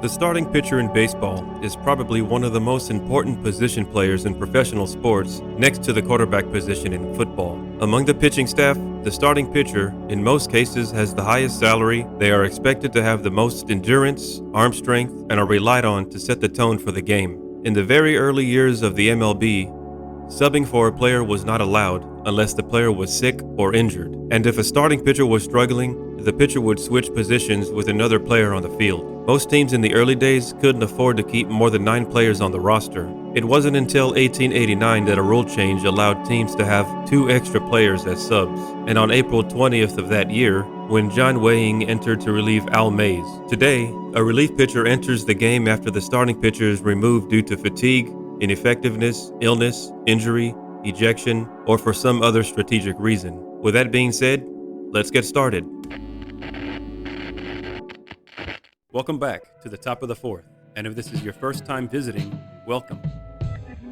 The starting pitcher in baseball is probably one of the most important position players in professional sports next to the quarterback position in football. Among the pitching staff, the starting pitcher, in most cases, has the highest salary. They are expected to have the most endurance, arm strength, and are relied on to set the tone for the game. In the very early years of the MLB, subbing for a player was not allowed unless the player was sick or injured. And if a starting pitcher was struggling, the pitcher would switch positions with another player on the field. Most teams in the early days couldn't afford to keep more than 9 players on the roster. It wasn't until 1889 that a rule change allowed teams to have 2 extra players as subs. And on April 20th of that year, when John Waying entered to relieve Al Mays. Today, a relief pitcher enters the game after the starting pitcher is removed due to fatigue, ineffectiveness, illness, injury, ejection, or for some other strategic reason. With that being said, let's get started. Welcome back to the top of the fourth, and if this is your first time visiting, welcome.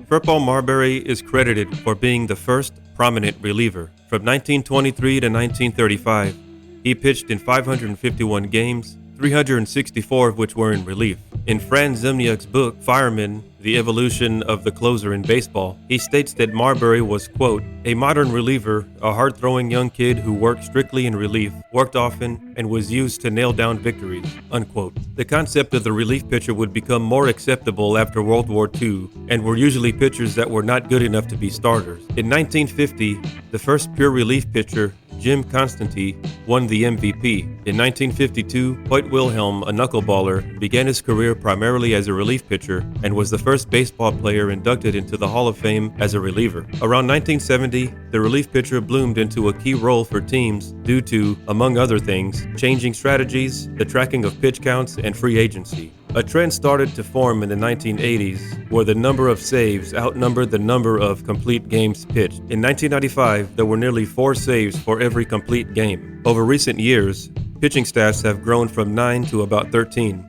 Furpal Marbury is credited for being the first prominent reliever. From 1923 to 1935, he pitched in 551 games, 364 of which were in relief. In Franz Zemniak's book, Fireman, The Evolution of the Closer in Baseball, he states that Marbury was, quote, a modern reliever, a hard-throwing young kid who worked strictly in relief, worked often, and was used to nail down victories, unquote. The concept of the relief pitcher would become more acceptable after World War II, and were usually pitchers that were not good enough to be starters. In 1950, the first pure relief pitcher, Jim Constantine, won the MVP. In 1952, Hoyt Wilhelm, a knuckleballer, began his career primarily as a relief pitcher and was the first baseball player inducted into the Hall of Fame as a reliever. Around 1970, the relief pitcher bloomed into a key role for teams due to, among other things, changing strategies, the tracking of pitch counts, and free agency. A trend started to form in the 1980s where the number of saves outnumbered the number of complete games pitched. In 1995, there were nearly 4 saves for every complete game. Over recent years, pitching staffs have grown from 9 to about 13.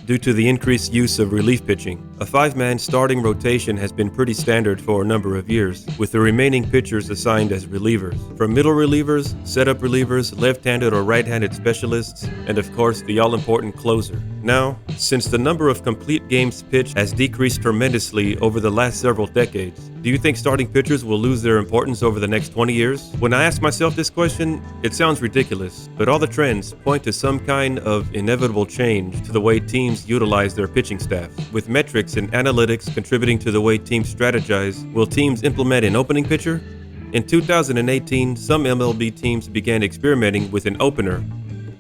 Due to the increased use of relief pitching, a 5-man starting rotation has been pretty standard for a number of years, with the remaining pitchers assigned as relievers. From middle relievers, setup relievers, left-handed or right-handed specialists, and of course the all-important closer. Now, since the number of complete games pitched has decreased tremendously over the last several decades, do you think starting pitchers will lose their importance over the next 20 years? When I ask myself this question, it sounds ridiculous, but all the trends point to some kind of inevitable change to the way teams utilize their pitching staff. With metrics and analytics contributing to the way teams strategize, will teams implement an opening pitcher? In 2018, some MLB teams began experimenting with an opener,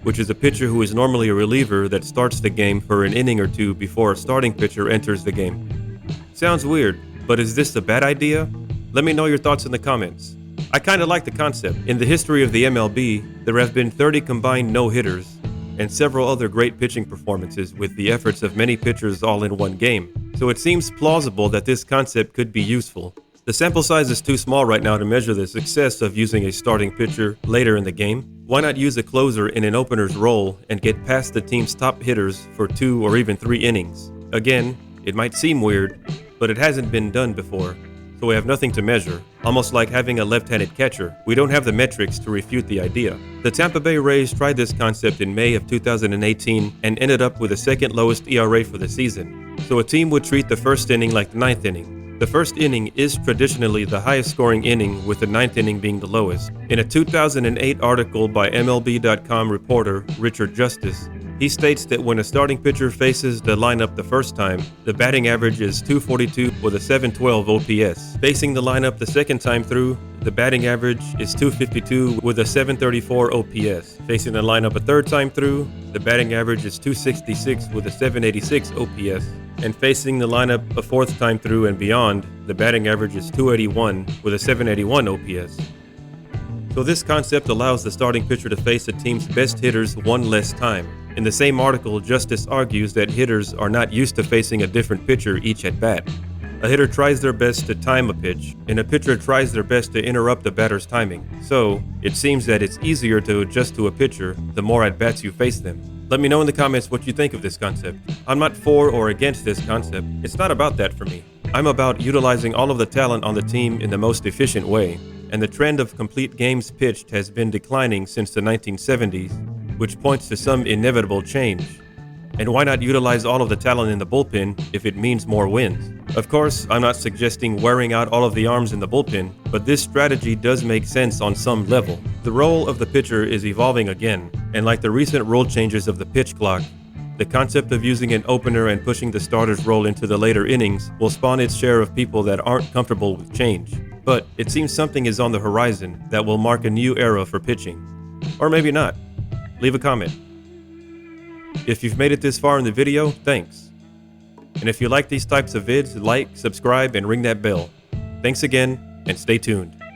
which is a pitcher who is normally a reliever that starts the game for an inning or two before a starting pitcher enters the game. Sounds weird, but is this a bad idea? Let me know your thoughts in the comments. I kinda like the concept. In the history of the MLB, there have been 30 combined no-hitters and several other great pitching performances with the efforts of many pitchers all in one game. So it seems plausible that this concept could be useful. The sample size is too small right now to measure the success of using a starting pitcher later in the game. Why not use a closer in an opener's role and get past the team's top hitters for 2 or even 3 innings? Again, it might seem weird, but it hasn't been done before, so we have nothing to measure. Almost like having a left-handed catcher, we don't have the metrics to refute the idea. The Tampa Bay Rays tried this concept in May of 2018 and ended up with the second lowest ERA for the season. So a team would treat the first inning like the 9th inning. The first inning is traditionally the highest scoring inning, with the 9th inning being the lowest. In a 2008 article by MLB.com reporter Richard Justice, he states that when a starting pitcher faces the lineup the first time, the batting average is .242 with a .712 OPS. Facing the lineup the second time through, the batting average is .252 with a .734 OPS. Facing the lineup a third time through, the batting average is .266 with a .786 OPS. And facing the lineup a fourth time through and beyond, the batting average is .281 with a .781 OPS. So this concept allows the starting pitcher to face a team's best hitters one less time. In the same article, Justice argues that hitters are not used to facing a different pitcher each at bat. A hitter tries their best to time a pitch, and a pitcher tries their best to interrupt the batter's timing. So, it seems that it's easier to adjust to a pitcher the more at-bats you face them. Let me know in the comments what you think of this concept. I'm not for or against this concept. It's not about that for me. I'm about utilizing all of the talent on the team in the most efficient way. And the trend of complete games pitched has been declining since the 1970s, which points to some inevitable change. And why not utilize all of the talent in the bullpen if it means more wins? Of course, I'm not suggesting wearing out all of the arms in the bullpen, but this strategy does make sense on some level. The role of the pitcher is evolving again, and like the recent rule changes of the pitch clock, the concept of using an opener and pushing the starter's role into the later innings will spawn its share of people that aren't comfortable with change. But it seems something is on the horizon that will mark a new era for pitching. Or maybe not. Leave a comment. If you've made it this far in the video, thanks. And if you like these types of vids, like, subscribe, and ring that bell. Thanks again, and stay tuned.